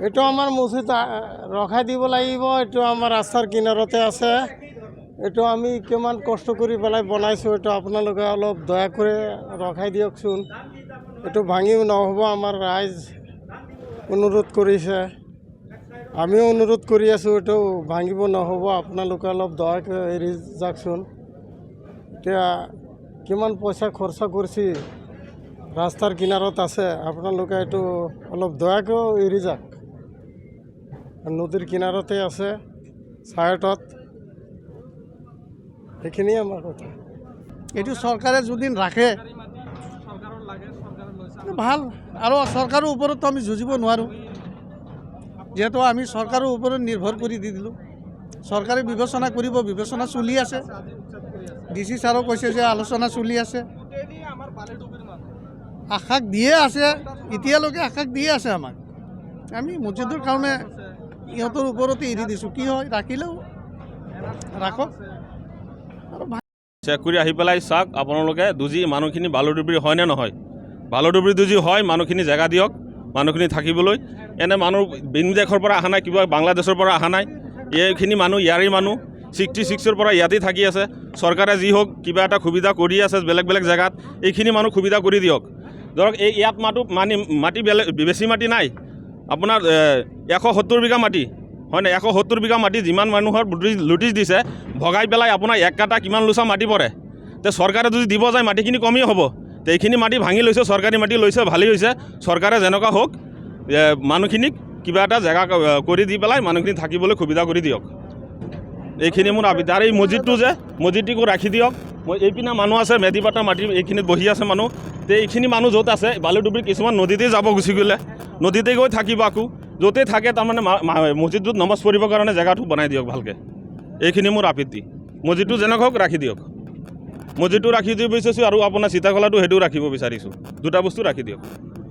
এইটো আমাৰ মছজিদ ৰখাই দিব লাগিব। এইটো আমাৰ ৰাস্তাৰ কিনাৰতে আছে। এইটো আমি কিমান কষ্ট কৰি পেলাই বনাইছোঁ। এইটো আপোনালোকে অলপ দয়া কৰি ৰখাই দিয়কচোন। এইটো ভাঙি নহ'ব। আমাৰ ৰাইজ অনুৰোধ কৰিছে, আমিও অনুৰোধ কৰি আছোঁ। এইটো ভাঙিব নহ'ব। আপোনালোকে অলপ দয়াকৈ এৰি যাওকচোন। এতিয়া কিমান পইচা খৰচা কৰিছে, ৰাস্তাৰ কিনাৰত আছে। আপোনালোকে এইটো অলপ দয়াকৈ এৰি যাওক। নদীৰ কিনাৰতে আছে, ছাইডত। সেইখিনিয়ে আমাৰ কথা। এইটো চৰকাৰে যদি ৰাখে ভাল, আৰু চৰকাৰৰ ওপৰতো আমি যুঁজিব নোৱাৰোঁ, যিহেতু আমি চৰকাৰৰ ওপৰত নিৰ্ভৰ কৰি দি দিলোঁ। চৰকাৰে বিবেচনা কৰিব, বিবেচনা চলি আছে। DC ছাৰো কৈছে যে আলোচনা চলি আছে, আশ্বাস দিয়ে আছে, এতিয়ালৈকে আশ্বাস দিয়ে আছে আমাক। আমি মছজিদৰ কাৰণে ইহঁতৰ ওপৰতে এৰি দিছোঁ। কি হয়, ৰাখিলেও ৰাখক। চেক কৰি আহি পেলাই চাওক আপোনালোকে, দুজি মানুহখিনি বালুডুবৰি হয়নে নহয়। বালুডুবৰি দুজি হয়, মানুহখিনি জেগা দিয়ক, মানুহখিনি থাকিবলৈ। এনে মানুহ বিদেশৰ পৰা অহা নাই, কিবা বাংলাদেশৰ পৰা অহা নাই। এইখিনি মানুহ ইয়াৰে মানুহ 66ৰ পৰা ইয়াতেই থাকি আছে। চৰকাৰে যি হওক কিবা এটা সুবিধা কৰি আছে বেলেগ বেলেগ জেগাত। এইখিনি মানুহ সুবিধা কৰি দিয়ক। ধৰক ইয়াত মাটি বেছি মাটি নাই, আপোনাৰ 170 বিঘা মাটি হয় নাই। 170 বিঘা মাটি যিমান মানুহৰ নোটিছ দিছে, ভগাই পেলাই আপোনাৰ 1 কাটা কিমান লোচা মাটি পৰে। তে চৰকাৰে যদি দিব যায় মাটিখিনি কমেই হ'ব। তো এইখিনি মাটি ভাঙি লৈছে, চৰকাৰী মাটি লৈছে, ভালেই হৈছে। চৰকাৰে যেনেকুৱা হওক মানুহখিনিক কিবা এটা জেগা কৰি দি পেলাই মানুহখিনি থাকিবলৈ সুবিধা কৰি দিয়ক। এইখিনি মোৰ আবেদন। আৰু এই মছজিদটো যে মছজিদটিকো ৰাখি দিয়ক। এইপিনে মানুহ আছে, মেডিপাটা মাটি এইখিনিত বহি আছে মানুহ। তো এইখিনি মানুহ য'ত আছে, বালুডুবৰি কিছুমান নদীতেই যাব গুচি গ'লে, নদীতে গৈ থাকিব। আকৌ য'তেই থাকে তাৰমানে মছজিদটোত নমাজ পঢ়িবৰ কাৰণে জেগাটো বনাই দিয়ক ভালকৈ। এইখিনি মোৰ আপত্তি। মছজিদটো যেনেকৈ হওক ৰাখি দিয়ক। মছজিদটো ৰাখি দিব বিচাৰিছোঁ, আৰু আপোনাৰ চিতাখলাটো সেইটোও ৰাখিব বিচাৰিছোঁ। দুটা বস্তু ৰাখি দিয়ক।